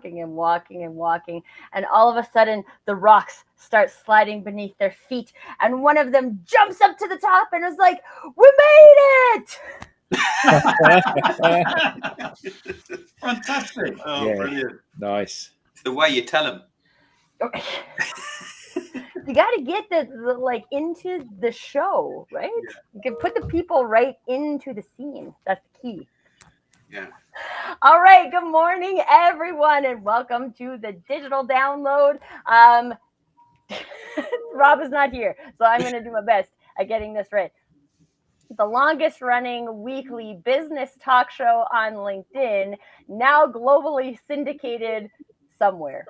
and walking and walking, and all of a sudden the rocks start sliding beneath their feet, and one of them jumps up to the top and is like, "We made it!" Fantastic. Oh, Yeah. brilliant. Nice. It's the way you tell them. You got to get the like into the show, right? Yeah. You can put the people right into the scene. That's the key. Yeah. All right. Good morning, everyone, and welcome to the digital download. Rob is not here, so I'm going to do my best at getting this right. The longest running weekly business talk show on LinkedIn, now globally syndicated somewhere.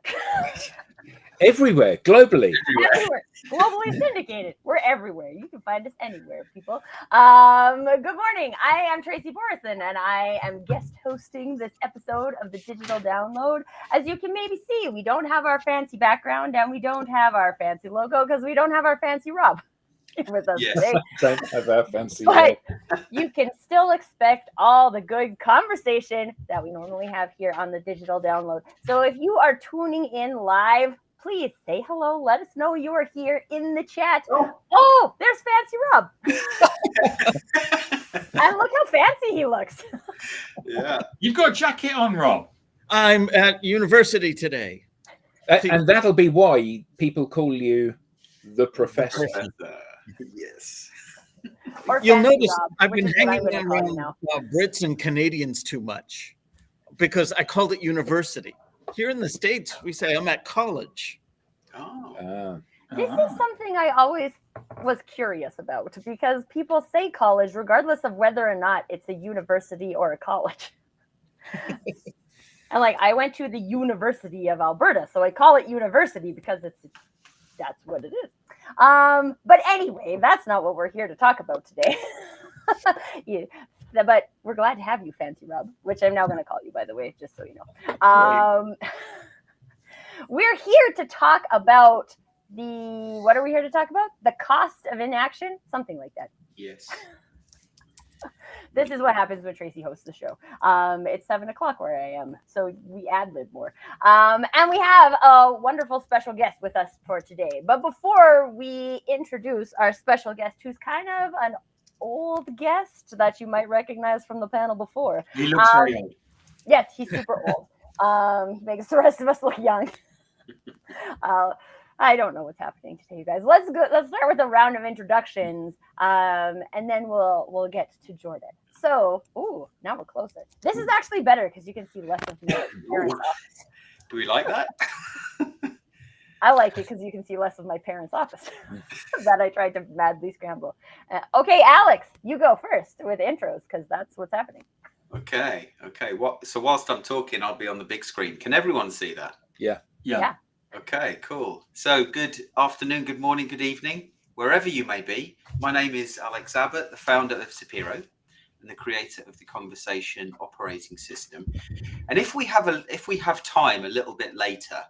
Everywhere, globally. Everywhere. Globally syndicated. We're everywhere. You can find us anywhere, people. Good morning. I am Tracy Borison, and I am guest hosting this episode of the Digital Download. As you can maybe see, we don't have our fancy background, and we don't have our fancy logo because we don't have our fancy Rob with us today. Don't have our fancy. But you can still expect all the good conversation that we normally have here on the Digital Download. So if you are tuning in live, please say hello. Let us know you are here in the chat. Oh, there's Fancy Rob. And look how fancy he looks. Yeah. You've got a jacket on, Rob. I'm at university today. And that'll be why people call you the professor. Yes. Or You'll Fancy notice Rob, I've which been is what I'm hanging gonna call you around now. Brits and Canadians too much because I called it university. Here in the States, we say I'm at college. Oh. This is something I always was curious about because people say college regardless of whether or not it's a university or a college. And like I went to the University of Alberta, so I call it university because that's what it is. But anyway, that's not what we're here to talk about today. Yeah, but we're glad to have you, Fancy Rob, which I'm now going to call you, by the way, just so you know. We're here to talk about what are we here to talk about? The cost of inaction? Something like that. Yes. This is what happens when Tracy hosts the show. It's 7:00 where I am, so we ad-lib more. And we have a wonderful special guest with us for today. But before we introduce our special guest, who's kind of an old guest that you might recognize from the panel before. He looks very old. Yes, he's super old. He makes the rest of us look young. I don't know what's happening today, you guys. Let's start with a round of introductions, and then we'll get to Jordan. So, now we're closer. This is actually better because you can see less of my parents' office. Do we like that? I like it because you can see less of my parents' office that I tried to madly scramble. Okay, Alex, you go first with intros because that's what's happening. Okay. So whilst I'm talking, I'll be on the big screen. Can everyone see that? Yeah. Okay, cool. So good afternoon, good morning, good evening, wherever you may be. My name is Alex Abbott, the founder of Sapiro and the creator of the Conversation Operating System. And if we have time a little bit later,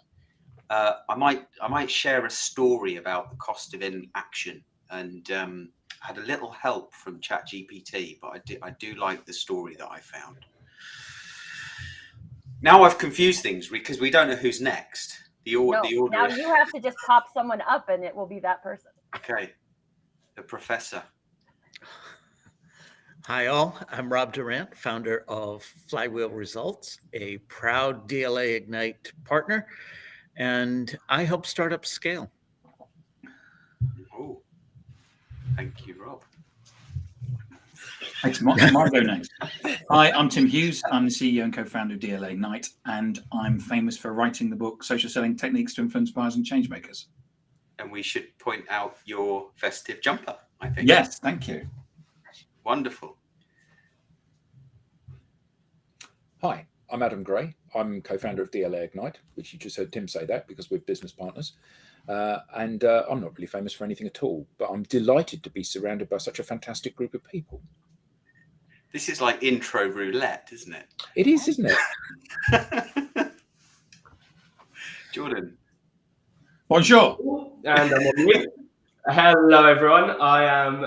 I might share a story about the cost of inaction. And I had a little help from ChatGPT, but I do like the story that I found. Now I've confused things because we don't know who's next. The order. Now you have to just pop someone up and it will be that person. Okay. The professor. Hi, all. I'm Rob Durant, founder of Flywheel Results, a proud DLA Ignite partner, and I help startups scale. Oh, thank you, Rob. Thanks, Mark go next. Hi, I'm Tim Hughes. I'm the CEO and co-founder of DLA Ignite, and I'm famous for writing the book Social Selling Techniques to Influence Buyers and Changemakers. And we should point out your festive jumper, I think. Yes, thank you. Wonderful. Hi, I'm Adam Gray. I'm co-founder of DLA Ignite, which you just heard Tim say that because we're business partners. And I'm not really famous for anything at all, but I'm delighted to be surrounded by such a fantastic group of people. This is like intro roulette, isn't it? It is, isn't it? Jordan. Bonjour. And I'm on mute. Hello, everyone. I am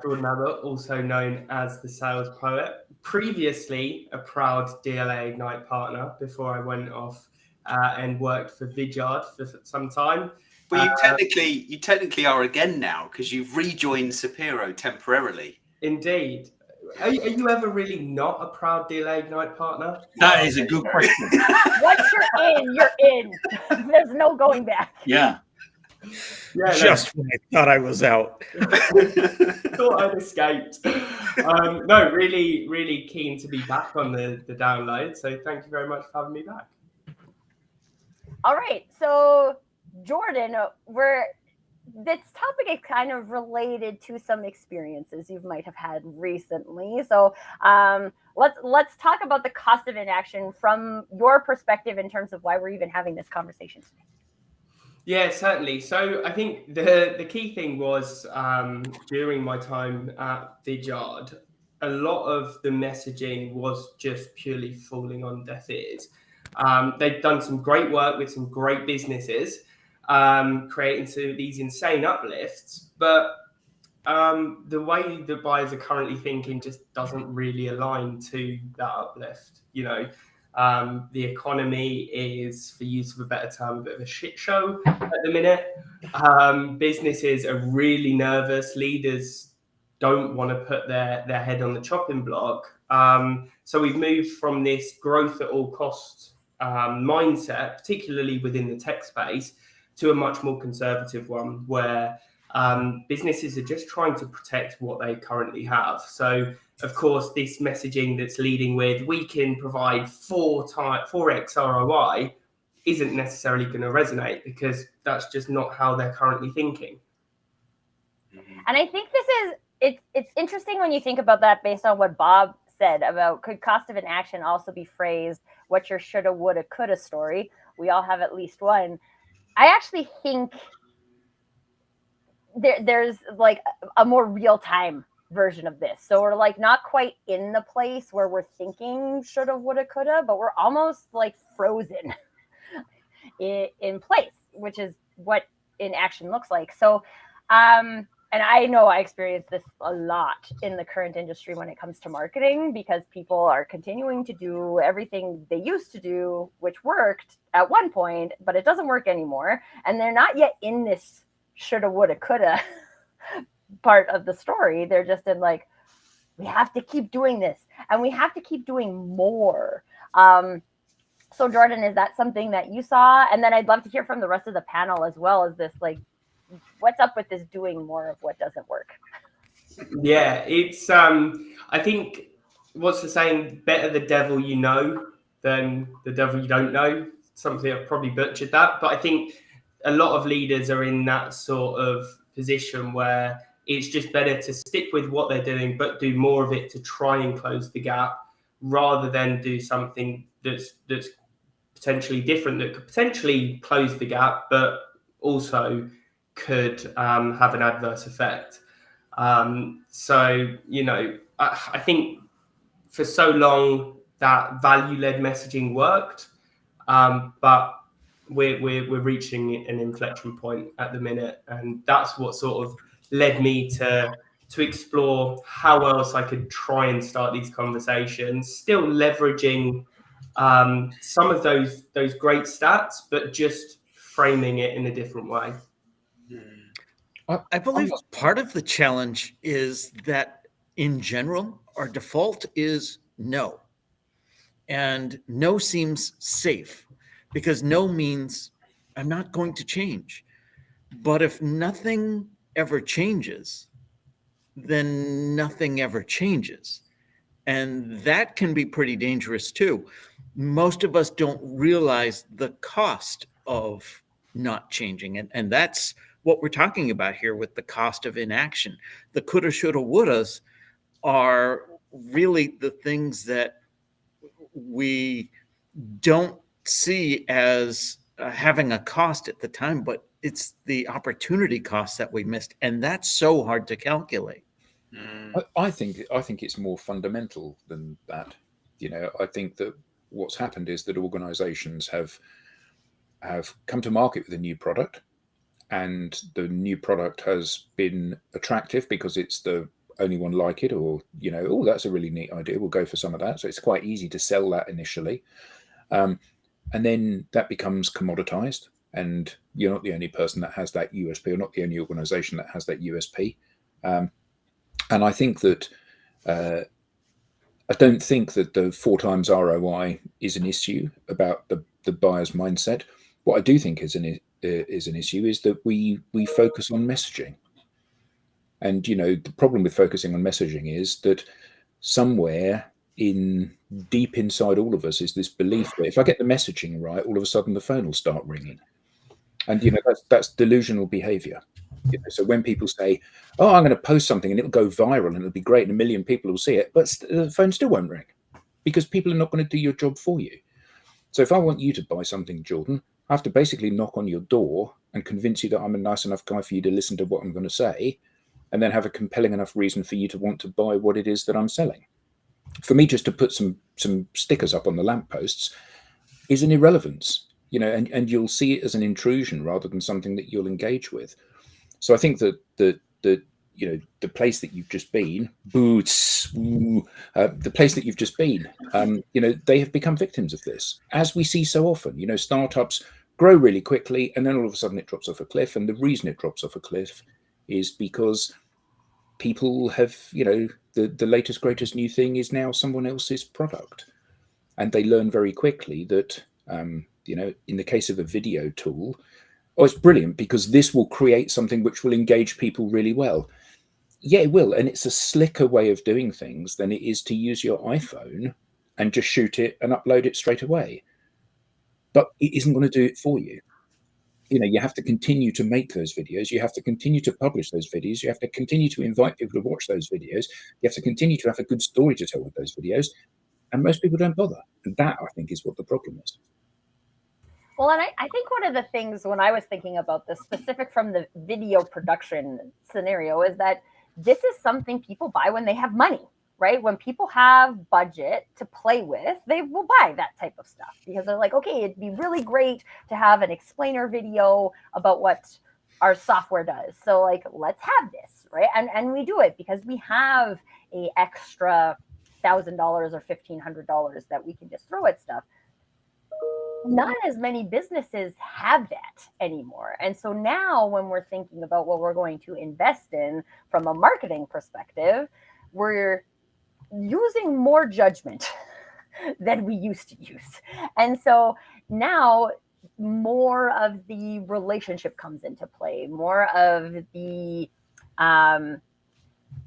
Jordan Abbott, also known as the Sales Poet. Previously, a proud DLA Ignite partner before I went off and worked for Vidyard for some time. Well, you technically are again now, because you've rejoined Sapiro temporarily. Indeed. Are you ever really not a proud DLA Ignite partner? That is a good question. Once you're in, you're in. There's no going back. Yeah. Yeah, Just when I thought I was out. thought I'd escaped. No, really, really keen to be back on the download. So thank you very much for having me back. All right. So, Jordan, this topic is kind of related to some experiences you might have had recently. So let's talk about the cost of inaction from your perspective in terms of why we're even having this conversation today. Yeah, certainly. So I think the key thing was during my time at Vidyard, a lot of the messaging was just purely falling on deaf ears. They've done some great work with some great businesses, creating these insane uplifts, but the way the buyers are currently thinking just doesn't really align to that uplift. The economy is, for use of a better term, a bit of a shit show at the minute. Businesses are really nervous. Leaders don't want to put their head on the chopping block. So we've moved from this growth at all costs mindset, particularly within the tech space, to a much more conservative one where businesses are just trying to protect what they currently have. So, of course, this messaging that's leading with we can provide 4x ROI isn't necessarily going to resonate, because that's just not how they're currently thinking. And I think it's interesting when you think about that based on what Bob said about could cost of inaction also be phrased what's your shoulda, woulda, coulda story. We all have at least one. I actually think there's like a more real-time version of this. So we're like not quite in the place where we're thinking shoulda, woulda, coulda, but we're almost like frozen in place, which is what inaction looks like. So, and I know I experience this a lot in the current industry when it comes to marketing, because people are continuing to do everything they used to do, which worked at one point, but it doesn't work anymore. And they're not yet in this shoulda, woulda, coulda part of the story. They're just in like, we have to keep doing this and we have to keep doing more. So Jordan, is that something that you saw? And then I'd love to hear from the rest of the panel as well. Is this like, what's up with this doing more of what doesn't work? Yeah, it's I think what's the saying, better the devil you know than the devil you don't know. Something I've probably butchered that, but I think a lot of leaders are in that sort of position where it's just better to stick with what they're doing, but do more of it to try and close the gap, rather than do something that's potentially different, that could potentially close the gap, but also could have an adverse effect. So, I think for so long that value-led messaging worked, but we're reaching an inflection point at the minute, and that's what sort of led me to explore how else I could try and start these conversations, still leveraging some of those great stats, but just framing it in a different way. I believe part of the challenge is that in general, our default is no. And no seems safe, because no means I'm not going to change. But if nothing ever changes, then nothing ever changes. And that can be pretty dangerous too. Most of us don't realize the cost of not changing. And that's what we're talking about here with the cost of inaction. The coulda, shoulda, wouldas are really the things that we don't see as having a cost at the time, but it's the opportunity cost that we missed. And that's so hard to calculate. I think it's more fundamental than that. I think that what's happened is that organizations have come to market with a new product, and the new product has been attractive because it's the only one like it, or oh, that's a really neat idea, we'll go for some of that. So it's quite easy to sell that initially, and then that becomes commoditized, and you're not the only person that has that USP, or not the only organization that has that USP. And I think that I don't think that the 4 times ROI is an issue about the buyer's mindset. What I do think is an issue is that we focus on messaging. And the problem with focusing on messaging is that somewhere deep inside all of us is this belief that if I get the messaging right, all of a sudden the phone will start ringing. And that's delusional behavior. So when people say, "Oh, I'm going to post something and it'll go viral and it'll be great and 1 million people will see it," but the phone still won't ring, because people are not going to do your job for you. So if I want you to buy something, Jordan, I have to basically knock on your door and convince you that I'm a nice enough guy for you to listen to what I'm going to say, and then have a compelling enough reason for you to want to buy what it is that I'm selling. For me, just to put some stickers up on the lampposts is an irrelevance, and you'll see it as an intrusion rather than something that you'll engage with. So I think that the place that you've just been, the place that you've just been, they have become victims of this, as we see so often. Startups grow really quickly, and then all of a sudden it drops off a cliff. And the reason it drops off a cliff is because people have, the latest, greatest new thing is now someone else's product. And they learn very quickly that, in the case of a video tool, it's brilliant because this will create something which will engage people really well. Yeah, it will. And it's a slicker way of doing things than it is to use your iPhone and just shoot it and upload it straight away. But it isn't going to do it for you. You have to continue to make those videos. You have to continue to publish those videos. You have to continue to invite people to watch those videos. You have to continue to have a good story to tell with those videos. And most people don't bother. And that, I think, is what the problem is. Well, and I think one of the things when I was thinking about this, specific from the video production scenario, is that this is something people buy when they have money, right? When people have budget to play with, they will buy that type of stuff because they're like, okay, it'd be really great to have an explainer video about what our software does. So like, let's have this, right? And we do it because we have a extra $1,000 or $1,500 that we can just throw at stuff. Not as many businesses have that anymore. And so now when we're thinking about what we're going to invest in from a marketing perspective, we're using more judgment than we used to use. And so now more of the relationship comes into play, more of the,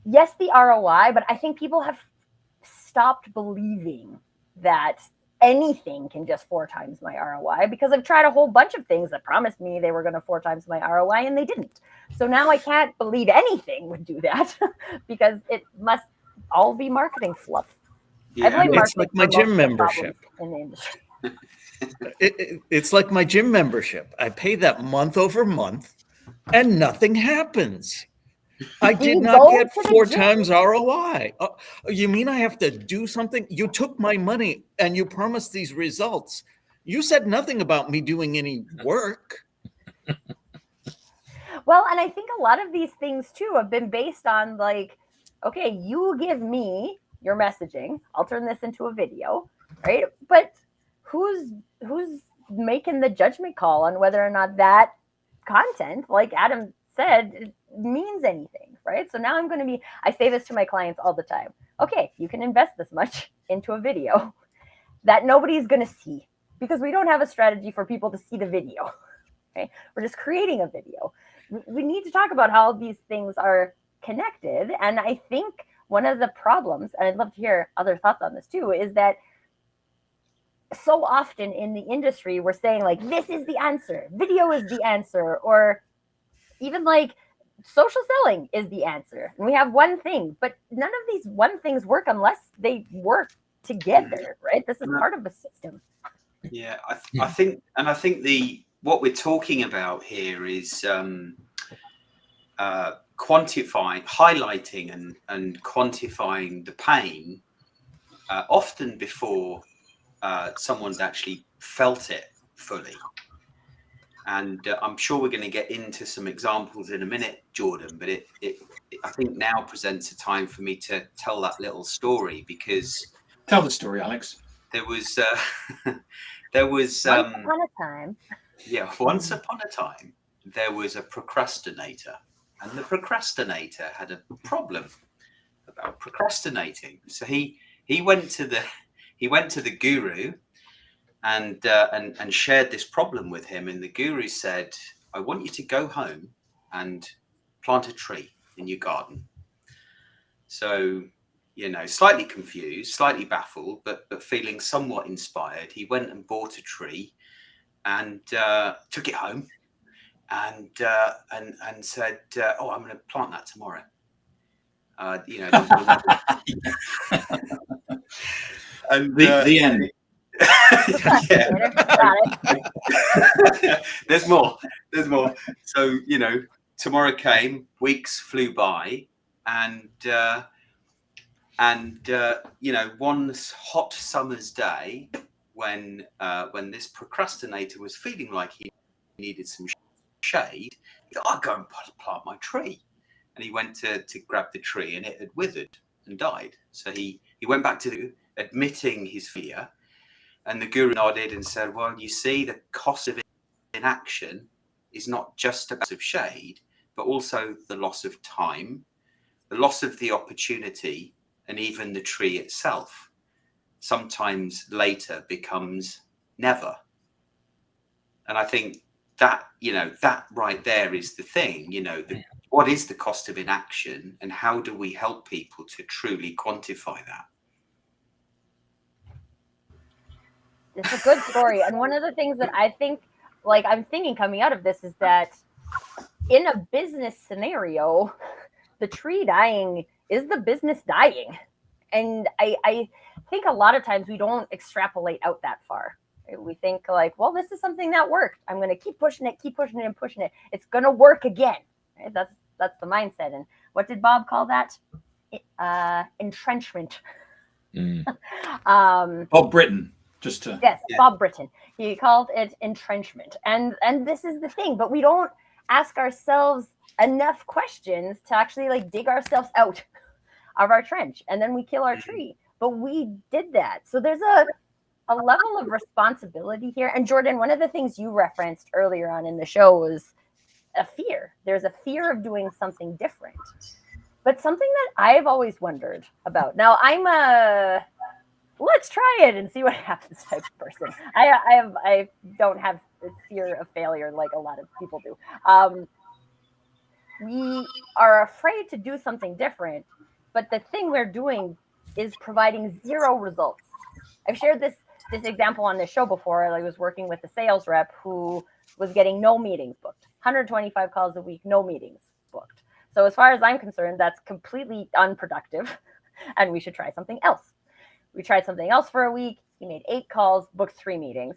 yes, the ROI, but I think people have stopped believing that anything can just 4 times my ROI, because I've tried a whole bunch of things that promised me they were going to 4 times my ROI and they didn't. So now I can't believe anything would do that because it must all be marketing fluff. Yeah. It's like my gym membership in the industry. It's like my gym membership. I pay that month over month and nothing happens. I did not get 4 times ROI. You mean I have to do something? You took my money and you promised these results. You said nothing about me doing any work. Well, and I think a lot of these things too have been based on like, okay, you give me your messaging, I'll turn this into a video, right? But who's making the judgment call on whether or not that content, like Adam said, means anything, right? So now I'm going to be, I say this to my clients all the time. Okay, you can invest this much into a video that nobody's going to see because we don't have a strategy for people to see the video. Okay, we're just creating a video. We need to talk about how these things are connected. And I think one of the problems, and I'd love to hear other thoughts on this too, is that so often in the industry, we're saying like, this is the answer, video is the answer, or even like social selling is the answer. And we have one thing, but none of these one things work unless they work together, right? This is part of the system. Yeah, I think what we're talking about here is highlighting and quantifying the pain often before someone's actually felt it fully. And I'm sure we're going to get into some examples in a minute, Jordan, but it I think now presents a time for me to tell that little story, because tell the story, Alex. There was There was Once upon a time. yeah, once upon a time there was a procrastinator, and the procrastinator had a problem about procrastinating. So he went to the guru and shared this problem with him, and the guru said, "I want you to go home and plant a tree in your garden." So, slightly confused, slightly baffled, but feeling somewhat inspired, he went and bought a tree and took it home and said, "Oh, I'm going to plant that tomorrow." And The end. Yeah. There's more. So tomorrow came, weeks flew by, and one hot summer's day, when this procrastinator was feeling like he needed some shade, he thought, "I'll go and plant my tree." And he went to grab the tree, and it had withered and died. So he went back to admitting his fear, and the guru nodded and said, "Well, you see, the cost of inaction is not just about of shade, but also the loss of time, the loss of the opportunity, and even the tree itself sometimes later becomes never." And I think that, that right there is the thing, what is the cost of inaction, and how do we help people to truly quantify that? It's a good story. And one of the things that I think, I'm thinking coming out of this, is that in a business scenario, the tree dying is the business dying. And I think a lot of times we don't extrapolate out that far. We think well, this is something that worked. I'm going to keep pushing it. It's going to work again. Right? That's the mindset. And what did Bob call that? Entrenchment. Bob Britton. Yes, Bob Britton. He called it entrenchment. And this is the thing, but we don't ask ourselves enough questions to actually dig ourselves out of our trench, and then we kill our tree. But we did that. So there's a level of responsibility here. And Jordan, one of the things you referenced earlier on in the show was a fear. There's a fear of doing something different. But something that I've always wondered about. Now, I'm a let's try it and see what happens type of person. I don't have the fear of failure like a lot of people do. We are afraid to do something different, but the thing we're doing is providing zero results. I've shared this example on this show before. I was working with a sales rep who was getting no meetings booked, 125 calls a week, no meetings booked. So as far as I'm concerned, that's completely unproductive, and we should try something else. We tried something else for a week. He made 8 calls, booked 3 meetings.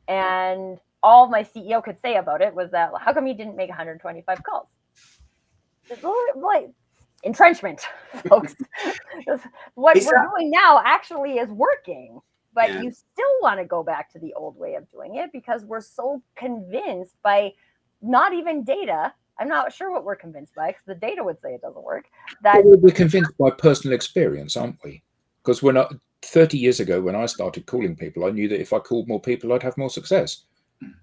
And all my CEO could say about it was that, well, how come you didn't make 125 calls? Entrenchment, folks. What we're doing now actually is working, but you still want to go back to the old way of doing it because we're so convinced by not even data. I'm not sure what we're convinced by, because the data would say it doesn't work. That we're convinced by personal experience, aren't we? Because 30 years ago, when I started calling people, I knew that if I called more people, I'd have more success.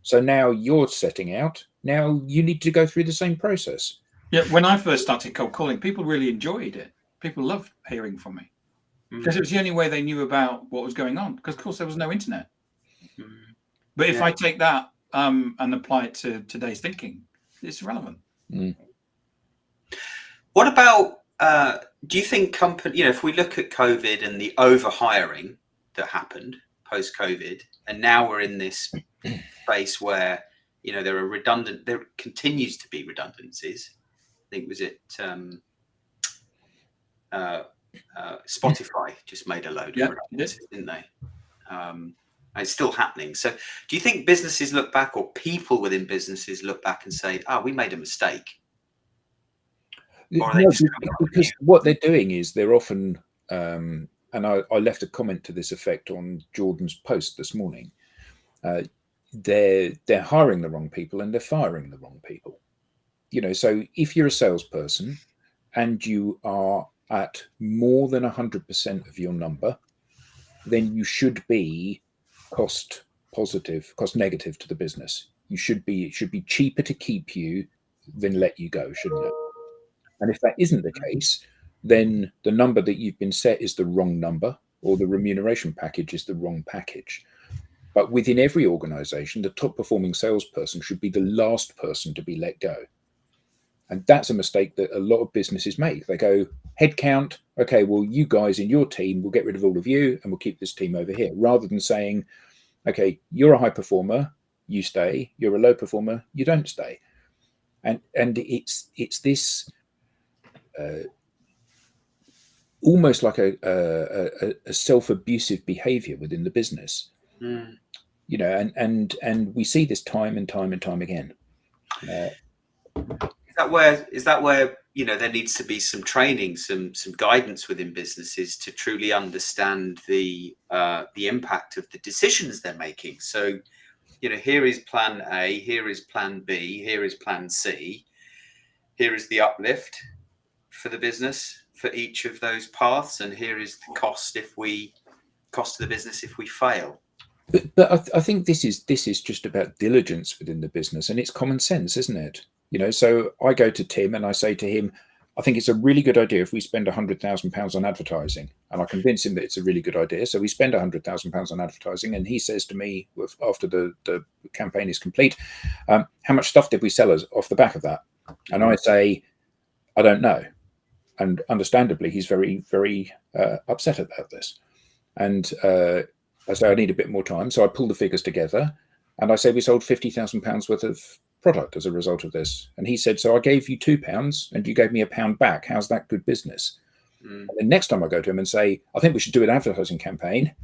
So now you're setting out. Now you need to go through the same process. Yeah, when I first started cold calling, people really enjoyed it. People loved hearing from me because it was the only way they knew about what was going on. Because, of course, there was no internet. But if I take that and apply it to today's thinking, it's relevant. What about, do you think if we look at COVID and the overhiring that happened post-COVID, and now we're in this space where, there continues to be redundancies. I think was it Spotify just made a load of redundancies, didn't they? And it's still happening. So do you think businesses look back, or people within businesses look back and say, we made a mistake? No, because what they're doing is they're often, and I left a comment to this effect on Jordan's post this morning, they're hiring the wrong people and they're firing the wrong people. So if you're a salesperson and you are at more than 100% of your number, then you should be cost positive, cost negative to the business. It should be cheaper to keep you than let you go, shouldn't it? And if that isn't the case, then the number that you've been set is the wrong number, or the remuneration package is the wrong package. But within every organization, the top performing salesperson should be the last person to be let go. And that's a mistake that a lot of businesses make. They go, headcount, okay, well, you guys in your team, we'll get rid of all of you and we'll keep this team over here, rather than saying, okay, you're a high performer, you stay, you're a low performer, you don't stay. And it's this almost like a self-abusive behavior within the business. You know, and we see this time and time and time again. Is that where you know there needs to be some training, some guidance within businesses to truly understand the impact of the decisions they're making? So, you know, here is plan A, here is plan B, here is plan C, here is the uplift for the business for each of those paths, and here is the cost to the business if we fail. But I think this is just about diligence within the business, and it's common sense, isn't it? You know, so I go to Tim and I say to him, I think it's a really good idea if we spend £100,000 on advertising, and I convince him that it's a really good idea. So we spend £100,000 on advertising, and he says to me after the campaign is complete, how much stuff did we sell off the back of that? And I say, I don't know. And understandably, he's very, very upset about this. And I say, I need a bit more time. So I pull the figures together and I say, we sold £50,000 worth of product as a result of this. And he said, so I gave you £2 and you gave me £1 back. How's that good business? And the next time I go to him and say, I think we should do an advertising campaign,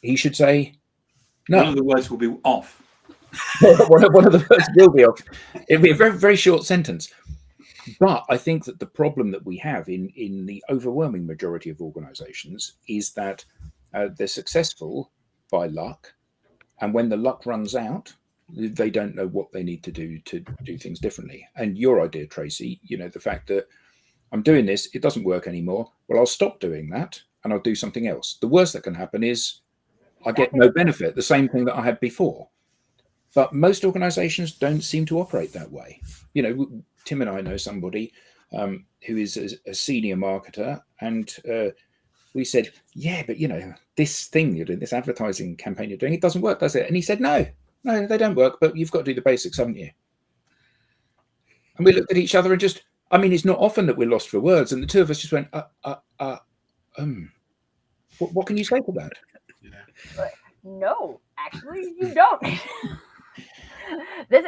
he should say, no. One of the words will be off. one of the words will be off. It'll be a very, very short sentence. But I think that the problem that we have in the overwhelming majority of organizations is that they're successful by luck. And when the luck runs out, they don't know what they need to do things differently. And your idea, Tracy, you know, the fact that I'm doing this, it doesn't work anymore. Well, I'll stop doing that and I'll do something else. The worst that can happen is I get no benefit, the same thing that I had before. But most organizations don't seem to operate that way. You know, Tim and I know somebody who is a senior marketer, and we said, yeah, but you know, this thing you're doing, this advertising campaign you're doing, it doesn't work, does it? And he said, no, they don't work, but you've got to do the basics, haven't you? And we looked at each other and just, I mean, it's not often that we're lost for words. And the two of us just went, what can you say to that? Yeah. No, actually, you don't. This is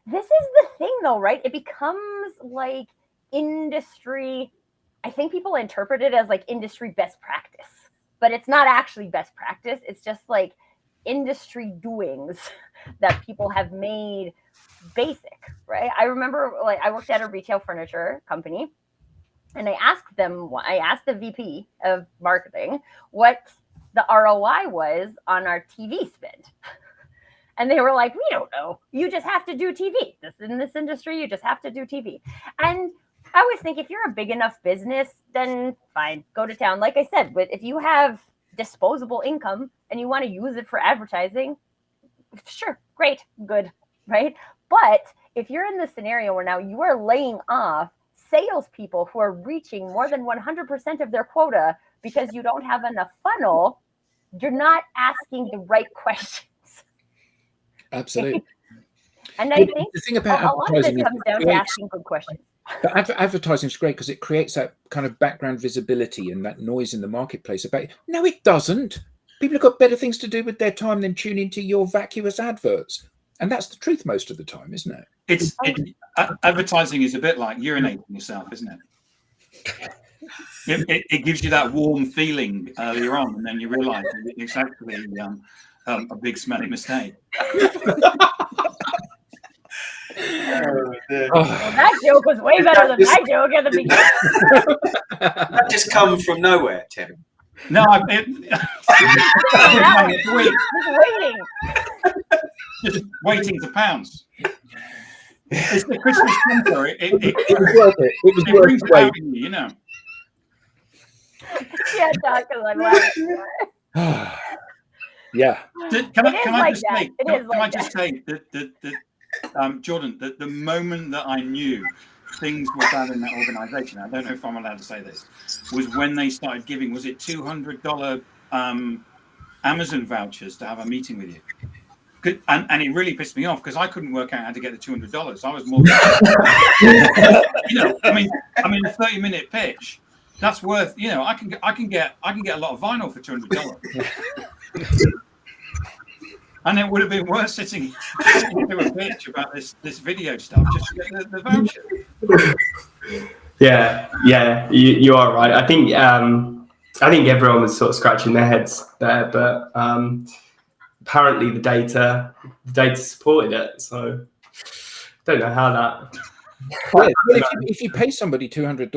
the thing, though, right? It becomes like industry. I think people interpret it as like industry best practice, but it's not actually best practice. It's just like industry doings that people have made basic, right? I remember, like, I worked at a retail furniture company, and I asked the VP of marketing what the ROI was on our TV spend. And they were like, we don't know. You just have to do TV. In this industry, you just have to do TV. And I always think if you're a big enough business, then fine, go to town. Like I said, but if you have disposable income and you want to use it for advertising, sure, great, good, right? But if you're in the scenario where now you are laying off salespeople who are reaching more than 100% of their quota because you don't have enough funnel, you're not asking the right questions. Absolutely. And I think the thing about a lot of advertising it comes down to asking good questions. But advertising is great because it creates that kind of background visibility and that noise in the marketplace about it. No, it doesn't. People have got better things to do with their time than tune into your vacuous adverts. And that's the truth most of the time, isn't it? Advertising is a bit like urinating yourself, isn't it? It gives you that warm feeling earlier on, and then you realise it's actually a big smelly mistake. Well, that joke was way better than my joke at the beginning. That just come from nowhere, Tim. No, just waiting to pounce. It's the Christmas winter. It was worth it. It was worth brings it. out in you, you know. Yeah, talking like that. Yeah. Can I just say that Jordan, that the moment that I knew things were bad in that organization, I don't know if I'm allowed to say this, was when they started giving, was it $200 Amazon vouchers to have a meeting with you? And it really pissed me off because I couldn't work out how to get the $200. I was more, I mean, a 30-minute pitch that's worth, I can get a lot of vinyl for $200. And it would have been worth sitting to a pitch about this video stuff just to get the voucher. Yeah, you are right. I think everyone was sort of scratching their heads there, but apparently the data supported it. So don't know how that. Well, if you pay somebody $200,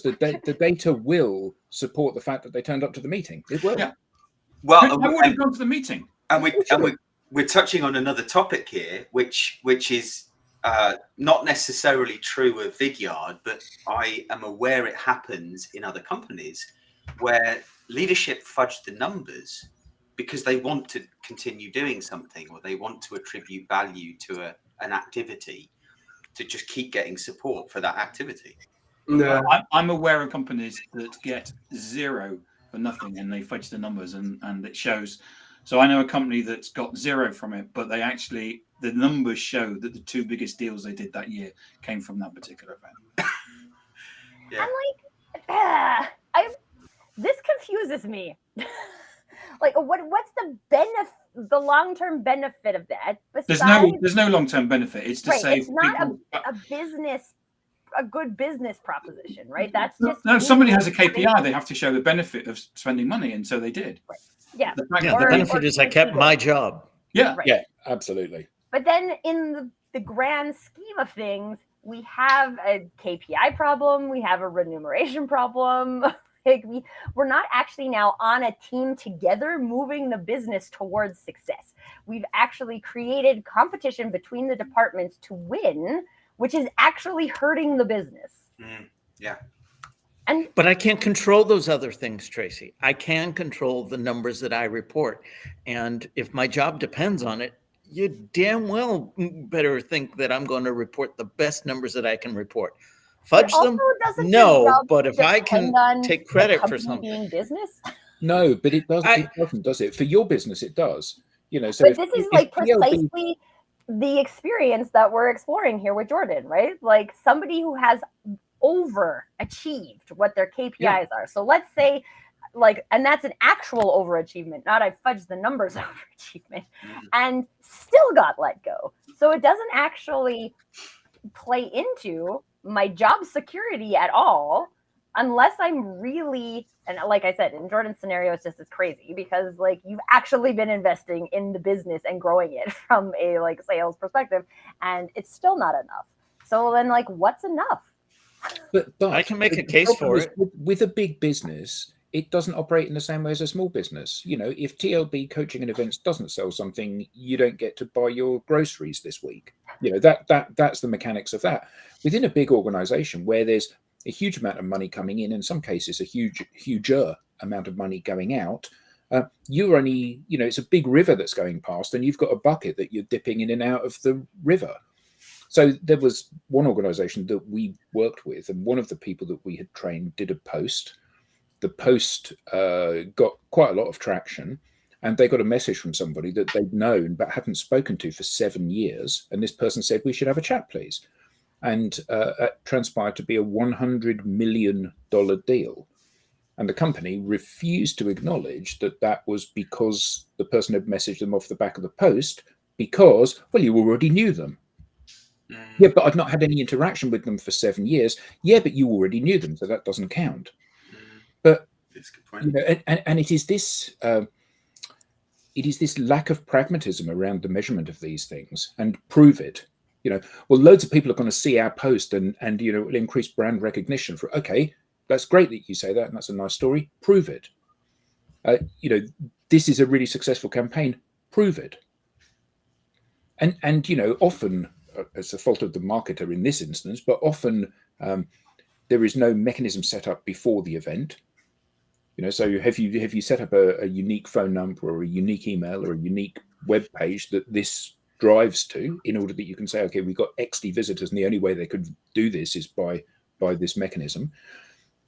the data will support the fact that they turned up to the meeting. It will. Yeah. Well, I would have gone to the meeting. And we're touching on another topic here, which is not necessarily true of Vidyard, but I am aware it happens in other companies where leadership fudge the numbers because they want to continue doing something or they want to attribute value to an activity to just keep getting support for that activity. No. I'm aware of companies that get zero for nothing and they fudge the numbers and it shows. So I know a company that's got zero from it, but the numbers show that the two biggest deals they did that year came from that particular event. Yeah. I'm like, this confuses me. Like, what's the long-term benefit of that? There's no long-term benefit. It's to save it's not people. a good business proposition, right? That's just somebody has a KPI. They have to show the benefit of spending money, and so they did. Right. Yeah. The benefit is I kept my job. Yeah. Right. Yeah, absolutely. But then in the grand scheme of things, we have a KPI problem. We have a remuneration problem. Like we're not actually now on a team together moving the business towards success. We've actually created competition between the departments to win, which is actually hurting the business. Yeah. But I can't control those other things, Tracy. I can control the numbers that I report. And if my job depends on it, you damn well better think that I'm going to report the best numbers that I can report. Fudge them? No, but if I can take credit for something. Business? No, but it doesn't, does it? For your business, it does. So but this is like precisely the experience that we're exploring here with Jordan, right? Like somebody who has overachieved what their KPIs are. So let's say and that's an actual overachievement, not I fudged the numbers overachievement, and still got let go. So it doesn't actually play into my job security at all, unless I'm really, and like I said, in Jordan's scenario, it's just as crazy because you've actually been investing in the business and growing it from a sales perspective, and it's still not enough. So then what's enough? But I can make a case for it. With a big business, it doesn't operate in the same way as a small business. If TLB Coaching and Events doesn't sell something, you don't get to buy your groceries this week. That's the mechanics of that. Within a big organization where there's a huge amount of money coming in some cases a huger amount of money going out, you're only, it's a big river that's going past and you've got a bucket that you're dipping in and out of the river. So there was one organization that we worked with, and one of the people that we had trained did a post. The post got quite a lot of traction, and they got a message from somebody that they'd known but hadn't spoken to for 7 years. And this person said, "We should have a chat, please." And it transpired to be a $100 million deal. And the company refused to acknowledge that was because the person had messaged them off the back of the post because, well, you already knew them. Yeah, but I've not had any interaction with them for 7 years. Yeah, but you already knew them, so that doesn't count. But that's a good point. And it is this lack of pragmatism around the measurement of these things and prove it. Well, loads of people are going to see our post and it'll increase brand recognition for. Okay, that's great that you say that, and that's a nice story. Prove it. This is a really successful campaign. Prove it. And often. It's the fault of the marketer in this instance, but often there is no mechanism set up before the event. So have you set up a unique phone number or a unique email or a unique web page that this drives to, in order that you can say, okay, we've got XD visitors, and the only way they could do this is by this mechanism.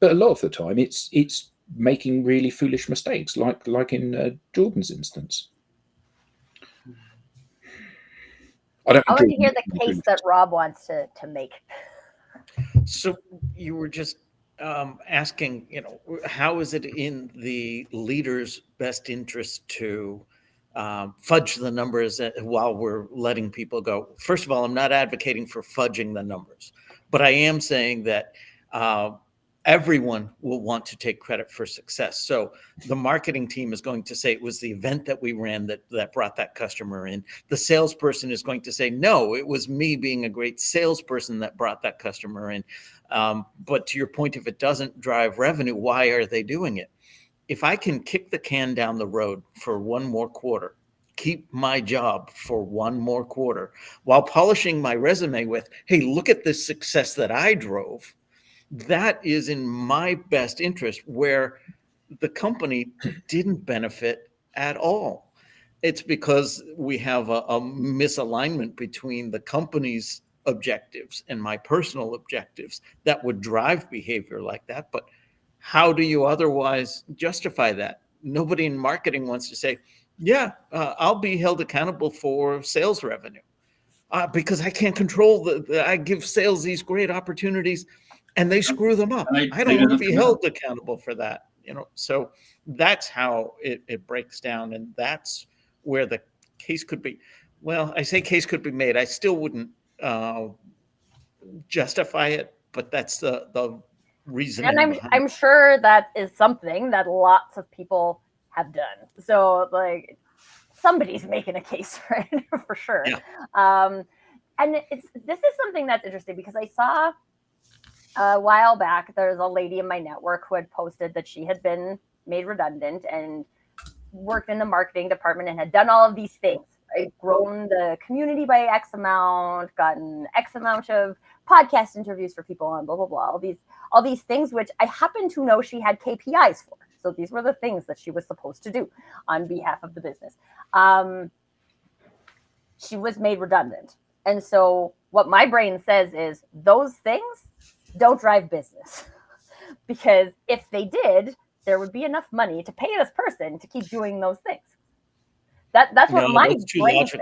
But a lot of the time, it's making really foolish mistakes, like in Jordan's instance. I want to hear the case that Rob wants to make. So you were just asking, how is it in the leader's best interest to fudge the numbers while we're letting people go? First of all, I'm not advocating for fudging the numbers, but I am saying that everyone will want to take credit for success. So the marketing team is going to say it was the event that we ran that brought that customer in. The salesperson is going to say, no, it was me being a great salesperson that brought that customer in. But to your point, if it doesn't drive revenue, why are they doing it? If I can kick the can down the road for one more quarter, keep my job for one more quarter, while polishing my resume with, hey, look at this success that I drove, that is in my best interest, where the company didn't benefit at all. It's because we have a misalignment between the company's objectives and my personal objectives that would drive behavior like that. But how do you otherwise justify that? Nobody in marketing wants to say, yeah, I'll be held accountable for sales revenue because I can't control I give sales these great opportunities and they screw them up. I don't want to be held accountable for that. So that's how it breaks down. And that's where the case could be. Well, I say case could be made. I still wouldn't justify it, but that's the reasoning. And I'm sure that is something that lots of people have done. So like somebody's making a case, right? For sure. Yeah. And this is something that's interesting because I saw a while back, there's a lady in my network who had posted that she had been made redundant and worked in the marketing department and had done all of these things, right? Grown the community by X amount, gotten X amount of podcast interviews for people on blah, blah, blah, all these things, which I happen to know she had KPIs for. So these were the things that she was supposed to do on behalf of the business. She was made redundant. And so what my brain says is those things don't drive business, because if they did, there would be enough money to pay this person to keep doing those things. That's what my brain says.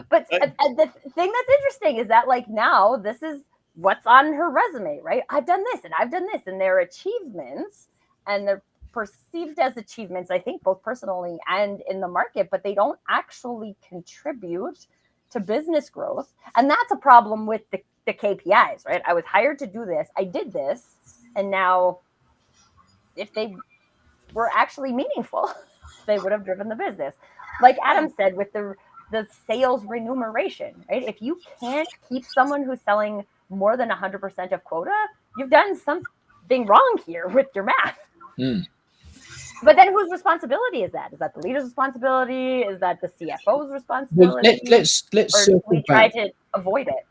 But the thing that's interesting is that like now this is what's on her resume, right? I've done this and I've done this, and they're achievements, and they're perceived as achievements, I think, both personally and in the market, but they don't actually contribute to business growth. And that's a problem with the KPIs, right? I was hired to do this. I did this. And now if they were actually meaningful, they would have driven the business. Like Adam said, with the sales remuneration, right? If you can't keep someone who's selling more than 100% of quota, you've done something wrong here with your math. Mm. But then whose responsibility is that? Is that the leader's responsibility? Is that the CFO's responsibility? Well, let's or we try to avoid it.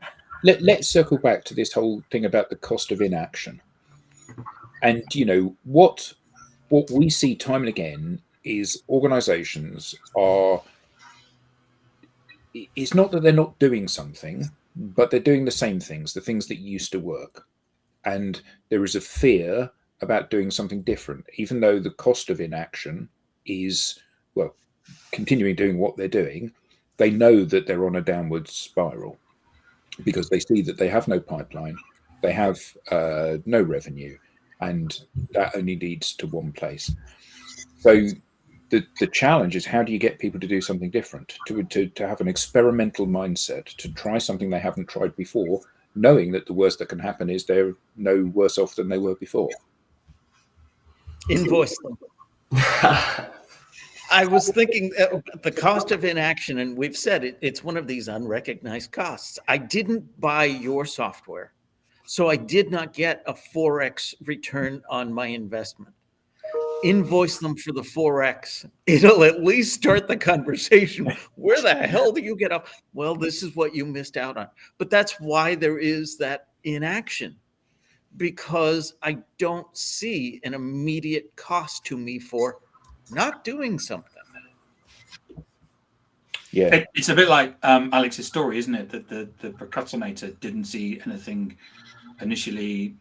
Let's circle back to this whole thing about the cost of inaction. And what we see time and again is organizations are, it's not that they're not doing something, but they're doing the same things, the things that used to work. And there is a fear about doing something different, even though the cost of inaction is, well, continuing doing what they're doing. They know that they're on a downward spiral because they see that they have no pipeline, they have no revenue, and that only leads to one place. So the challenge is, how do you get people to do something different, to have an experimental mindset, to try something they haven't tried before, knowing that the worst that can happen is they're no worse off than they were before. Invoice them. I was thinking the cost of inaction, and we've said it, it's one of these unrecognized costs. I didn't buy your software, so I did not get a 4x return on my investment. Invoice them for the 4x. It'll at least start the conversation. Where the hell do you get up? Well, this is what you missed out on. But that's why there is that inaction, because I don't see an immediate cost to me for not doing something. Yeah. It's a bit like Alex's story, isn't it? That the procrastinator didn't see anything initially.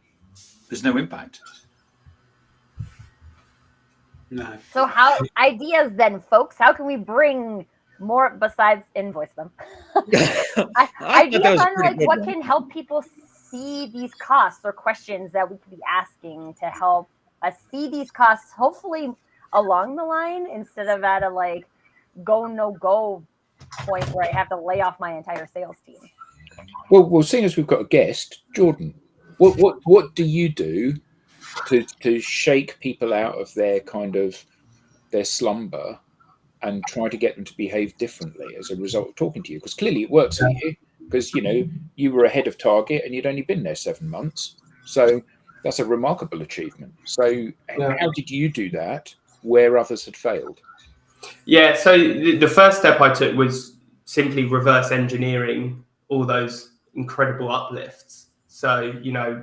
There's no impact. No. So how ideas then, folks? How can we bring more besides invoice them? I thought Ideas that was a on pretty like good what one. can help people see these costs or questions that we could be asking to help us see these costs, hopefully along the line instead of at a like go no go point where I have to lay off my entire sales team. Well, seeing as we've got a guest, Jordan, what do you do to shake people out of their kind of their slumber and try to get them to behave differently as a result of talking to you? Because clearly it works for you, because you were ahead of target and you'd only been there 7 months, so that's a remarkable achievement. So how did you do that where others had failed? Yeah, so the first step I took was simply reverse engineering all those incredible uplifts. So,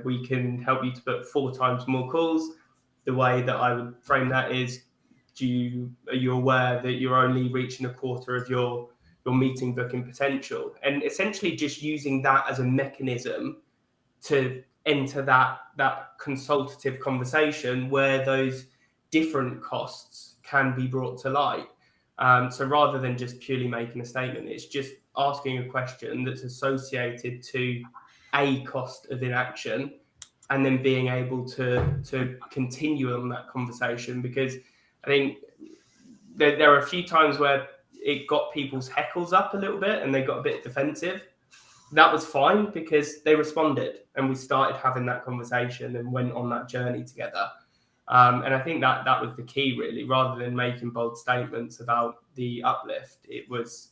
we can help you to book 4 times more calls. The way that I would frame that is, are you aware that you're only reaching a quarter of your meeting booking potential? And essentially just using that as a mechanism to enter that consultative conversation where those different costs can be brought to light. So rather than just purely making a statement, it's just asking a question that's associated to a cost of inaction, and then being able to continue on that conversation. Because I think there are a few times where it got people's heckles up a little bit and they got a bit defensive. That was fine because they responded and we started having that conversation and went on that journey together. And I think that was the key, really, rather than making bold statements about the uplift. It was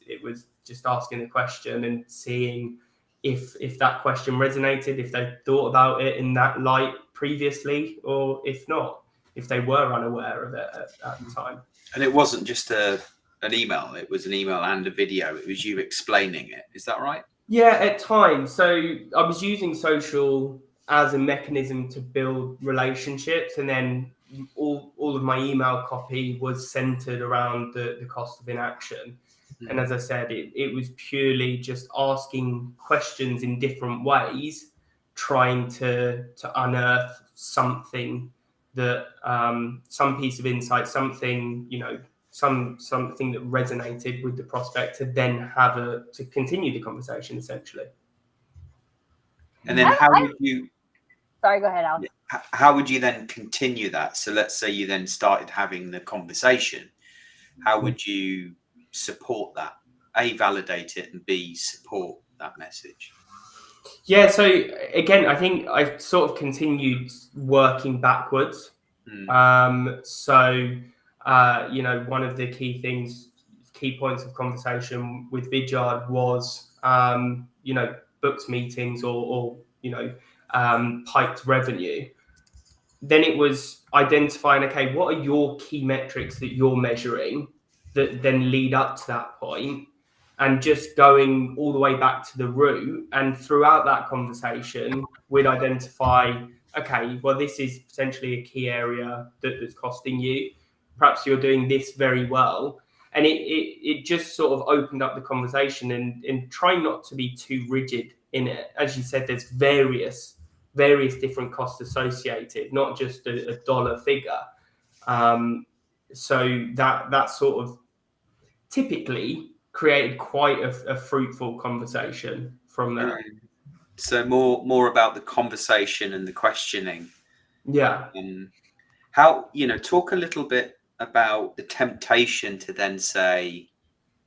just asking the question and seeing if that question resonated, if they thought about it in that light previously, or if not, if they were unaware of it at the time. And it wasn't just an email; it was an email and a video. It was you explaining it. Is that right? Yeah, at times. So I was using social as a mechanism to build relationships, and then all of my email copy was centered around the cost of inaction. And as I said, it was purely just asking questions in different ways, trying to unearth something that some piece of insight, something, something that resonated with the prospect to then to continue the conversation, essentially. And then how would you? Sorry, go ahead, Alex. How would you then continue that? So let's say you then started having the conversation. How would you support that? A, validate it, and B, support that message. Yeah, so again, I think I sort of continued working backwards. So one of the key points of conversation with Vidyard was, booked meetings or piped revenue. Then it was identifying, okay, what are your key metrics that you're measuring that then lead up to that point, and just going all the way back to the root. And throughout that conversation, we'd identify, okay, well, this is potentially a key area that's costing you. Perhaps you're doing this very well. And it just sort of opened up the conversation and try not to be too rigid in it. As you said, there's various different costs associated, not just a dollar figure. So that sort of typically created quite a fruitful conversation from that. So more about the conversation and the questioning. Yeah. How, talk a little bit about the temptation to then say,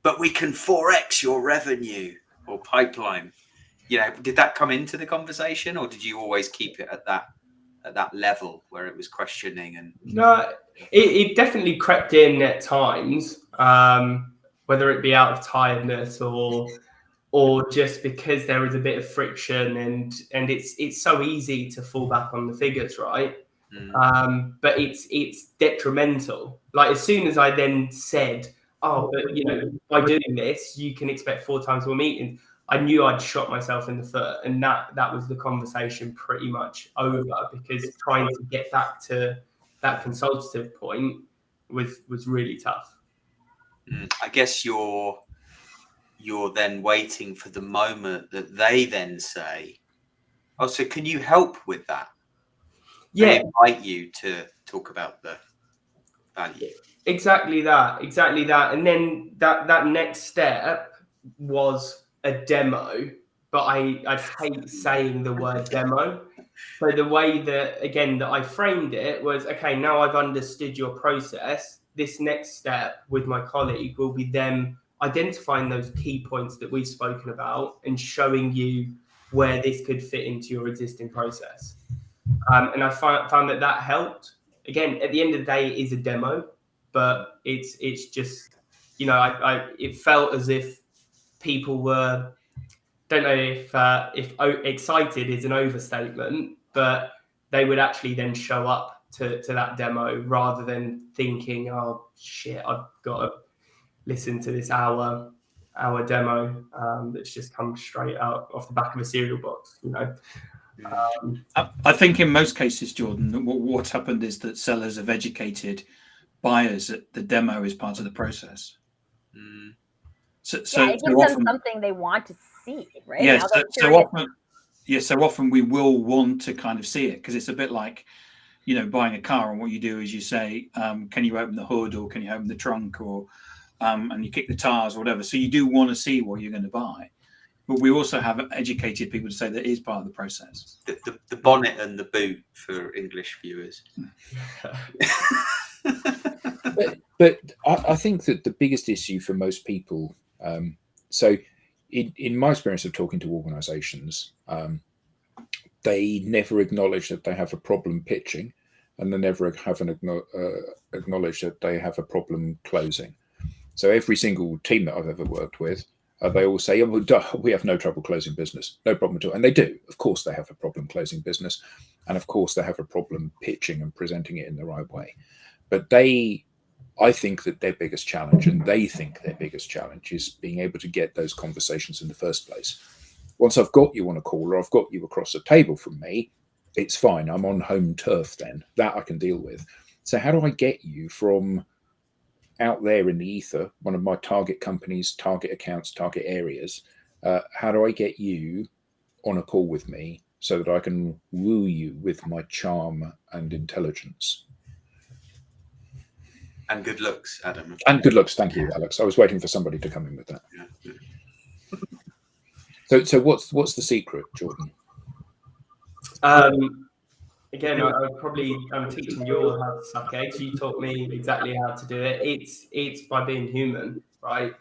but we can 4x your revenue or pipeline. Did that come into the conversation, or did you always keep it at that level where it was questioning? And no, it definitely crept in at times, whether it be out of tiredness or just because there is a bit of friction and it's so easy to fall back on the figures, right? But it's detrimental. Like, as soon as I then said, oh, but by doing this, you can expect 4 times more meetings, I knew I'd shot myself in the foot, and that was the conversation pretty much over, because trying to get back to that consultative point was really tough. I guess you're then waiting for the moment that they then say, "Oh, so can you help with that?" They Yeah, invite you to talk about the value. exactly that. And then that next step was a demo, but I hate saying the word demo. So the way that, again, that I framed it was, okay, now I've understood your process. This next step with my colleague will be them identifying those key points that we've spoken about and showing you where this could fit into your existing process. And I found that helped. Again, at the end of the day, it is a demo, but it's just, it felt as if people were, don't know if excited is an overstatement, but they would actually then show up to that demo rather than thinking, oh shit, I've got to listen to this hour demo that's just come straight out off the back of a cereal box, I think in most cases, Jordan, what's happened is that sellers have educated buyers that the demo is part of the process. So it gives them something they want to see, right? Yes. So often we will want to kind of see it, because it's a bit like, buying a car, and what you do is you say, can you open the hood, or can you open the trunk, or and you kick the tires or whatever. So you do want to see what you're going to buy. But we also have educated people to say that is part of the process. The bonnet and the boot for English viewers. But I think that the biggest issue for most people, so in my experience of talking to organisations, they never acknowledge that they have a problem pitching, and they never have acknowledge that they have a problem closing. So every single team that I've ever worked with, they all say, oh, we have no trouble closing business, no problem at all. And they do. Of course, they have a problem closing business. And of course, they have a problem pitching and presenting it in the right way. But I think that their biggest challenge, and they think their biggest challenge, is being able to get those conversations in the first place. Once I've got you on a call, or I've got you across the table from me, it's fine. I'm on home turf then. That I can deal with. So how do I get you from out there in the ether, one of my target companies, target accounts, target areas, how do I get you on a call with me so that I can woo you with my charm and intelligence? And good looks, Adam. And good looks. Thank you, Alex. I was waiting for somebody to come in with that. Yeah. So what's the secret, Jordan? Again, I'm teaching you all how to suck eggs. You taught me exactly how to do it. It's by being human, right?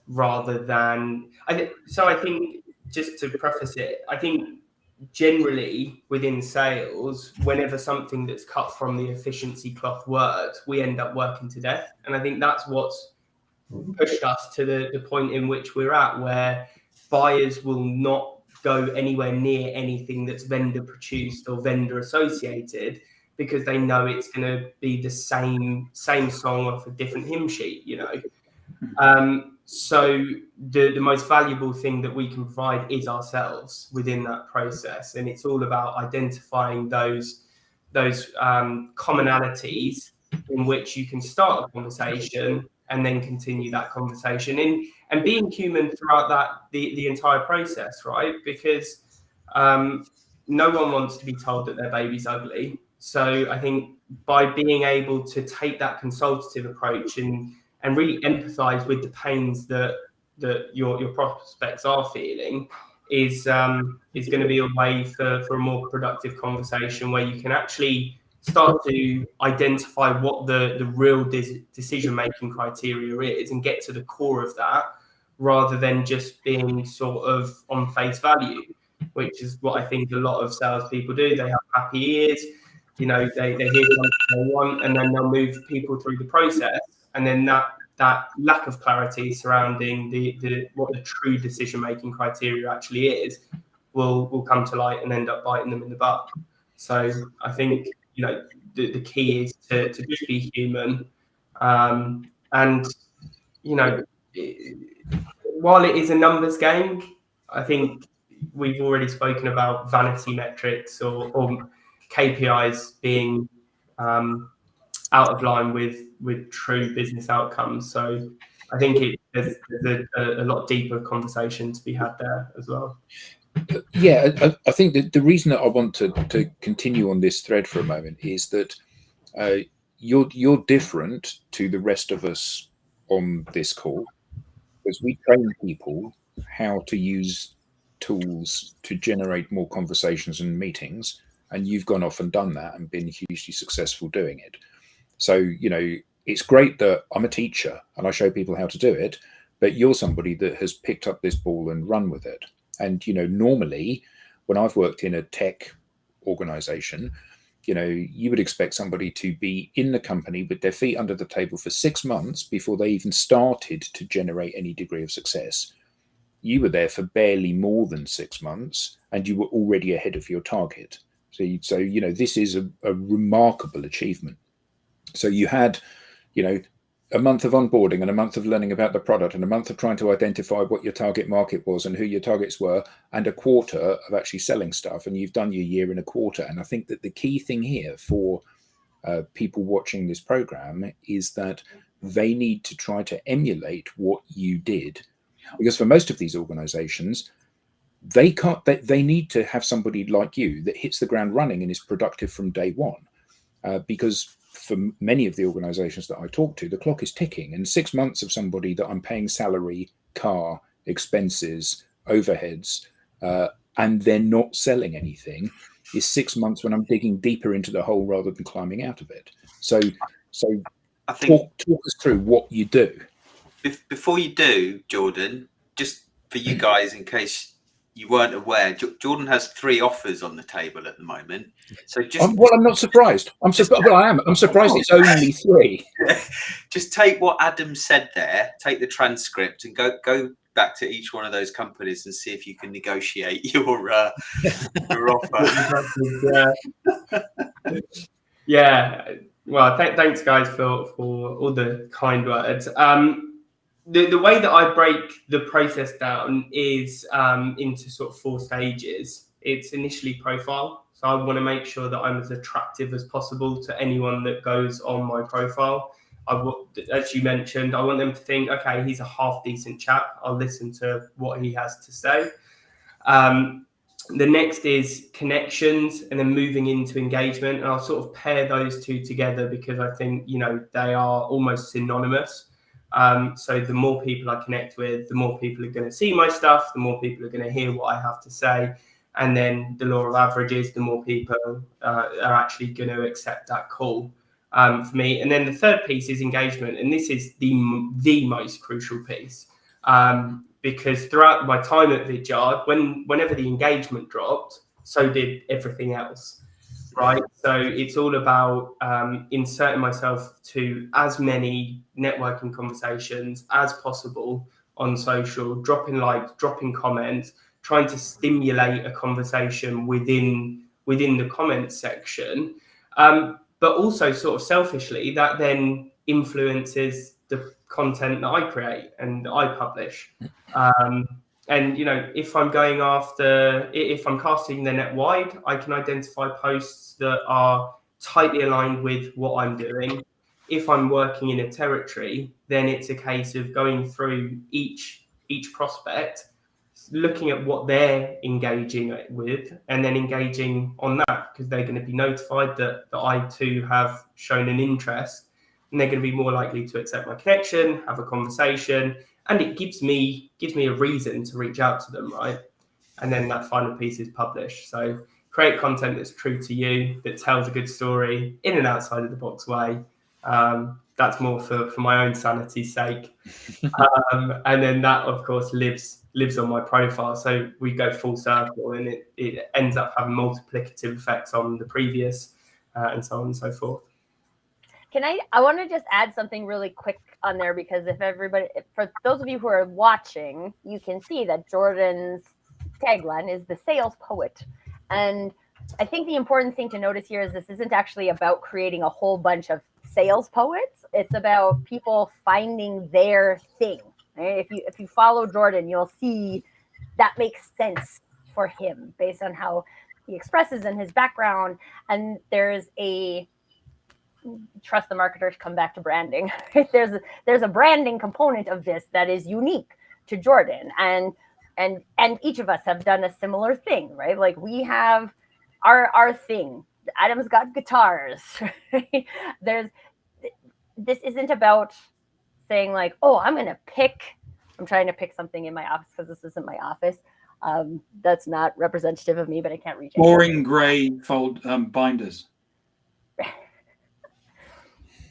Rather than I think, just to preface it, I think generally within sales, whenever something that's cut from the efficiency cloth works, we end up working to death. And I think that's what's pushed us to the point in which we're at, where buyers will not go anywhere near anything that's vendor produced or vendor associated, because they know it's going to be the same song off a different hymn sheet, So the most valuable thing that we can provide is ourselves within that process, and it's all about identifying those commonalities in which you can start a conversation and then continue that conversation, and being human throughout the entire process, right? Because no one wants to be told that their baby's ugly. So I think by being able to take that consultative approach and really empathize with the pains that your prospects are feeling is going to be a way for a more productive conversation, where you can actually start to identify what the real decision-making criteria is and get to the core of that, rather than just being sort of on face value, which is what I think a lot of salespeople do. They have happy ears, they hear something they want, and then they'll move people through the process. And then that lack of clarity surrounding what the true decision-making criteria actually is will come to light and end up biting them in the butt. So I think, the key is to just be human. And, while it is a numbers game, I think we've already spoken about vanity metrics or KPIs being out of line with true business outcomes. So I think there's a lot deeper conversation to be had there as well. Yeah, I think that the reason that I want to continue on this thread for a moment is that you're different to the rest of us on this call, because we train people how to use tools to generate more conversations and meetings, and you've gone off and done that and been hugely successful doing it. So, it's great that I'm a teacher and I show people how to do it, but you're somebody that has picked up this ball and run with it. And, normally when I've worked in a tech organization, you would expect somebody to be in the company with their feet under the table for 6 months before they even started to generate any degree of success. You were there for barely more than 6 months and you were already ahead of your target. So this is a remarkable achievement. So you had, a month of onboarding and a month of learning about the product and a month of trying to identify what your target market was and who your targets were, and a quarter of actually selling stuff. And you've done your year in a quarter. And I think that the key thing here for people watching this program is that they need to try to emulate what you did. Because for most of these organizations, they need to have somebody like you that hits the ground running and is productive from day one. Because for many of the organizations that I talk to, the clock is ticking, and 6 months of somebody that I'm paying salary, car, expenses, overheads, and they're not selling anything is 6 months when I'm digging deeper into the hole rather than climbing out of it. So I think talk us through what you do. Before you do, Jordan, just for you guys, in case you weren't aware, Jordan has 3 offers on the table at the moment. So I'm not surprised. I am. I'm surprised it's only 3. Just take what Adam said there, take the transcript, and go back to each one of those companies and see if you can negotiate your offer. Yeah. Well, thanks guys for all the kind words. The way that I break the process down is into sort of 4 stages. It's initially profile. So I want to make sure that I'm as attractive as possible to anyone that goes on my profile. As you mentioned, I want them to think, okay, he's a half decent chap. I'll listen to what he has to say. The next is connections, and then moving into engagement. And I'll sort of pair those 2 together because I think, they are almost synonymous. So the more people I connect with, the more people are going to see my stuff, the more people are going to hear what I have to say. And then the law of averages, the more people are actually going to accept that call for me. And then the third piece is engagement. And this is the most crucial piece. Because throughout my time at Vidyard, whenever the engagement dropped, so did everything else. Right. So it's all about inserting myself to as many networking conversations as possible on social, dropping likes, dropping comments, trying to stimulate a conversation within the comments section. But also sort of selfishly, that then influences the content that I create and I publish. And, if I'm casting the net wide, I can identify posts that are tightly aligned with what I'm doing. If I'm working in a territory, then it's a case of going through each prospect, looking at what they're engaging with, and then engaging on that, because they're going to be notified that I too have shown an interest, and they're going to be more likely to accept my connection, have a conversation. And it gives me a reason to reach out to them, right? And then that final piece is published. So create content that's true to you, that tells a good story in an outside of the box way. That's more for my own sanity's sake. And then that, of course, lives on my profile. So we go full circle, and it ends up having multiplicative effects on the previous, and so on and so forth. I want to just add something really quick on there, because for those of you who are watching, you can see that Jordan's tagline is the sales poet. And I think the important thing to notice here is this isn't actually about creating a whole bunch of sales poets. It's about people finding their thing. right? If you follow Jordan, you'll see that makes sense for him based on how he expresses and his background. And there's a trust the marketer to come back to branding. There's a branding component of this that is unique to Jordan, and each of us have done a similar thing, right? Like we have our thing. Adam's got guitars. Right? This isn't about saying like, oh, I'm trying to pick something in my office because this isn't my office. That's not representative of me, but I can't reach it. Boring gray binders.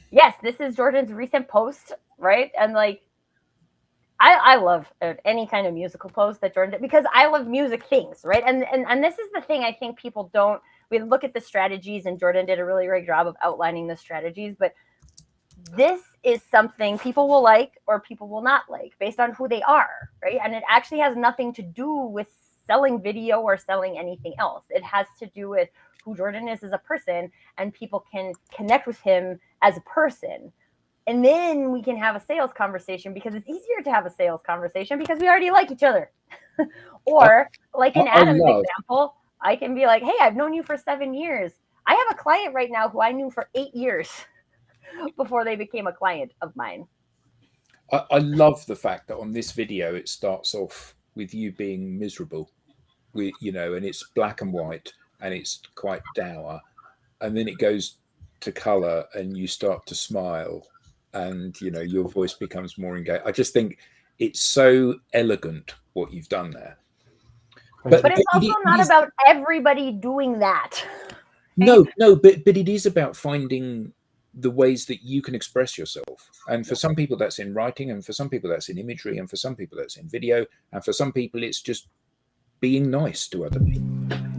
Yes, this is Jordan's recent post, right? And like, I love any kind of musical post that Jordan did because I love music things, right? And this is the thing I think people don't. We look at the strategies, and Jordan did a really great job of outlining the strategies, but this is something people will like or people will not like based on who they are, right? And it actually has nothing to do with selling video or selling anything else. It has to do with who Jordan is as a person, and people can connect with him as a person. And then we can have a sales conversation because it's easier to have a sales conversation because we already like each other. Or like in Adam's example, I can be like, hey, I've known you for 7 years. I have a client right now who I knew for 8 years before they became a client of mine. I love the fact that on this video, it starts off with you being miserable, and it's black and white and it's quite dour. And then it goes to color and you start to smile and, your voice becomes more engaged. I just think it's so elegant what you've done there. But it's also not about everybody doing that. No, but it is about finding the ways that you can express yourself. And for some people that's in writing, and for some people that's in imagery, and for some people that's in video, and for some people it's just being nice to other people.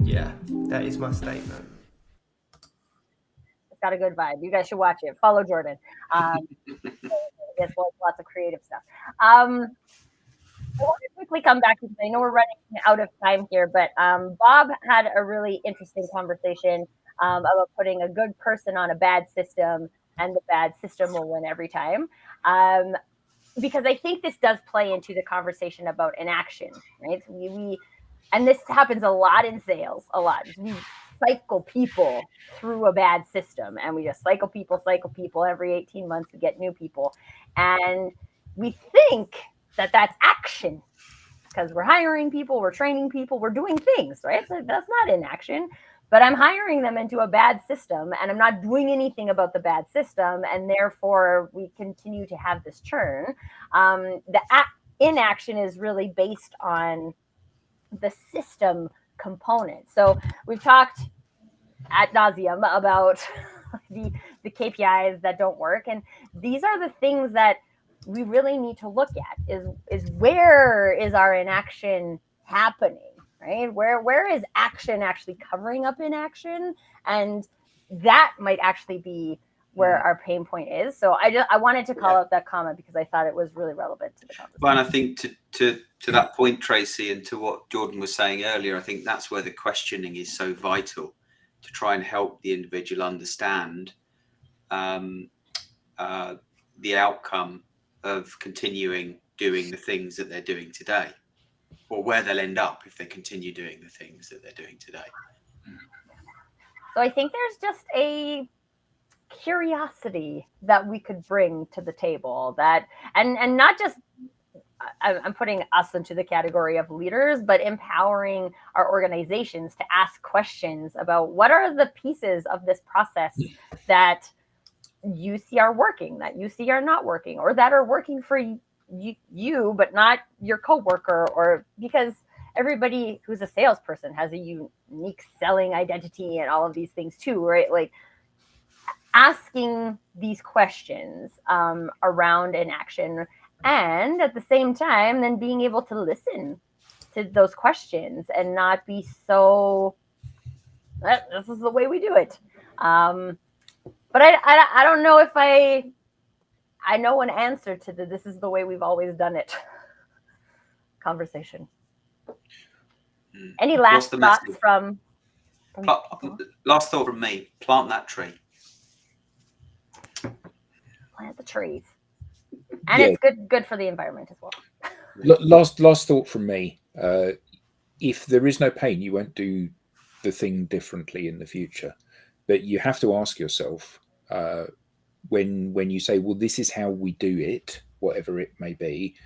Yeah, that is my statement. It's got a good vibe. You guys should watch it. Follow Jordan. It's lots of creative stuff. I want to quickly come back because I know we're running out of time here, but Bob had a really interesting conversation about putting a good person on a bad system, and the bad system will win every time. Because I think this does play into the conversation about inaction, right? And this happens a lot in sales, a lot. We cycle people through a bad system, and we just cycle people every 18 months to get new people. And we think that that's action because we're hiring people, we're training people, we're doing things, right? That's not inaction, but I'm hiring them into a bad system and I'm not doing anything about the bad system. And therefore we continue to have this churn. The inaction is really based on the system component. So we've talked ad nauseum about the KPIs that don't work. And these are the things that we really need to look at is where is our inaction happening, right? Where is action actually covering up inaction? And that might actually be where our pain point is. So I wanted to call out that comment because I thought it was really relevant to the conversation. Well, and I think to that point, Tracy, and to what Jordan was saying earlier, I think that's where the questioning is so vital to try and help the individual understand the outcome of continuing doing the things that they're doing today, or where they'll end up if they continue doing the things that they're doing today. So I think there's just a curiosity that we could bring to the table that, and not just, I'm putting us into the category of leaders, but empowering our organizations to ask questions about what are the pieces of this process that you see are working, that you see are not working, or that are working for you but not your coworker, or because everybody who's a salesperson has a unique selling identity and all of these things too, right? Like asking these questions around inaction, and at the same time then being able to listen to those questions and not be so this is the way we do it. But I don't know if I know an answer to this is the way we've always done it conversation. Any last thoughts from last thought from me, plant that tree. Plant the trees. And Yeah. it's good for the environment as well. Last thought from me. If there is no pain, you won't do the thing differently in the future. But you have to ask yourself, when you say, well, this is how we do it, whatever it may be,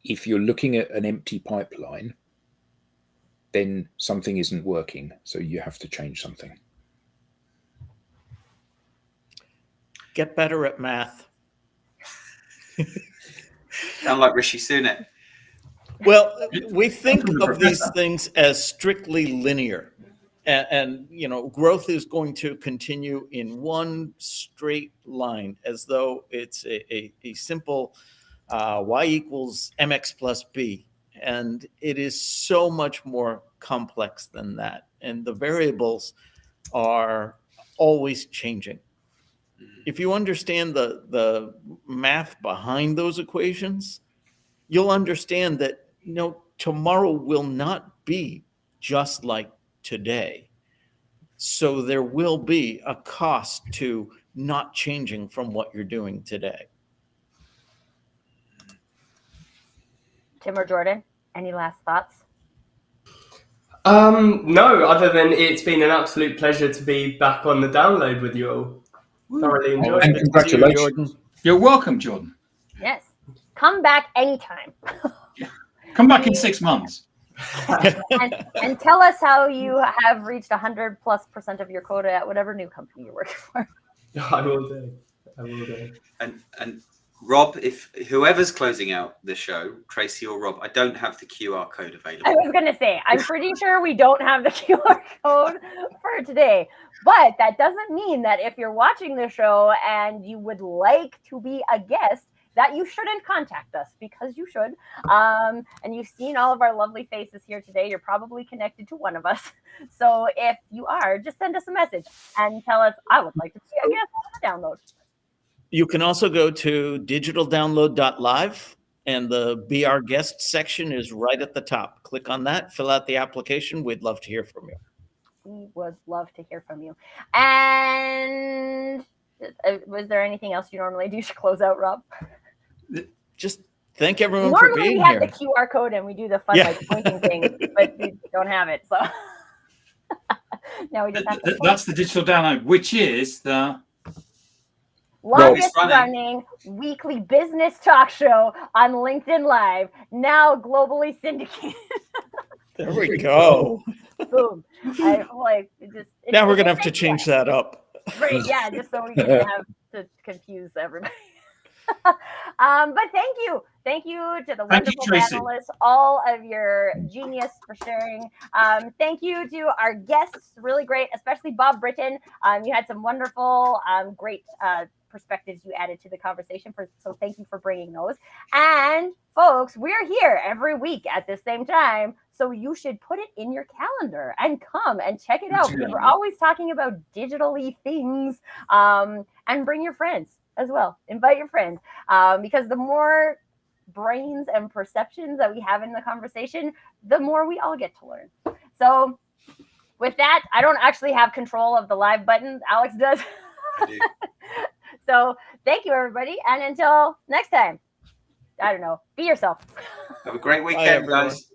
if you're looking at an empty pipeline, then something isn't working. So you have to change something. Get better at math. Sound like Rishi Sunak. Well, we think of these things as strictly linear. And growth is going to continue in one straight line, as though it's a simple y equals mx plus b. And it is so much more complex than that. And the variables are always changing. If you understand the math behind those equations, you'll understand that tomorrow will not be just like today. So there will be a cost to not changing from what you're doing today. Tim or Jordan, any last thoughts? No, other than it's been an absolute pleasure to be back on the download with you all. Thoroughly enjoyed And it. congratulations. Jordan. You're welcome, Jordan. Yes. Come back anytime. Come back in 6 months. and tell us how you have reached 100+% of your quota at whatever new company you're working for. I will do. And Rob, if whoever's closing out the show, Tracy or Rob, I don't have the QR code available. I was going to say, I'm pretty sure we don't have the QR code for today. But that doesn't mean that if you're watching the show and you would like to be a guest, that you shouldn't contact us, because you should. And you've seen all of our lovely faces here today. You're probably connected to one of us. So if you are, just send us a message and tell us, I would like to be a guest on the download. You can also go to digitaldownload.live, and the Be Our Guest section is right at the top. Click on that, fill out the application. We'd love to hear from you. We would love to hear from you. And was there anything else you normally do to close out, Rob? Just thank everyone for Normally being we have here. the QR code and we do the fun pointing thing, but we don't have it. So now we just have to That's the digital download, which is the longest running weekly business talk show on LinkedIn Live, now globally syndicated. There we go. Boom. Now we're going to have to change that up. Right, yeah, just so we can have to confuse everybody. But thank you to the wonderful panelists, all of your genius for sharing. Thank you to our guests, really great, especially Bob Britton. You had some wonderful, great perspectives you added to the conversation. So thank you for bringing those. And folks, we're here every week at the same time. So you should put it in your calendar and come and check it out, because we're always talking about digitally things. And bring your friends as well. Invite your friends, because the more brains and perceptions that we have in the conversation, the more we all get to learn. So with that, I don't actually have control of the live button. Alex does. I do. So thank you, everybody. And until next time, I don't know, be yourself. Have a great weekend, guys.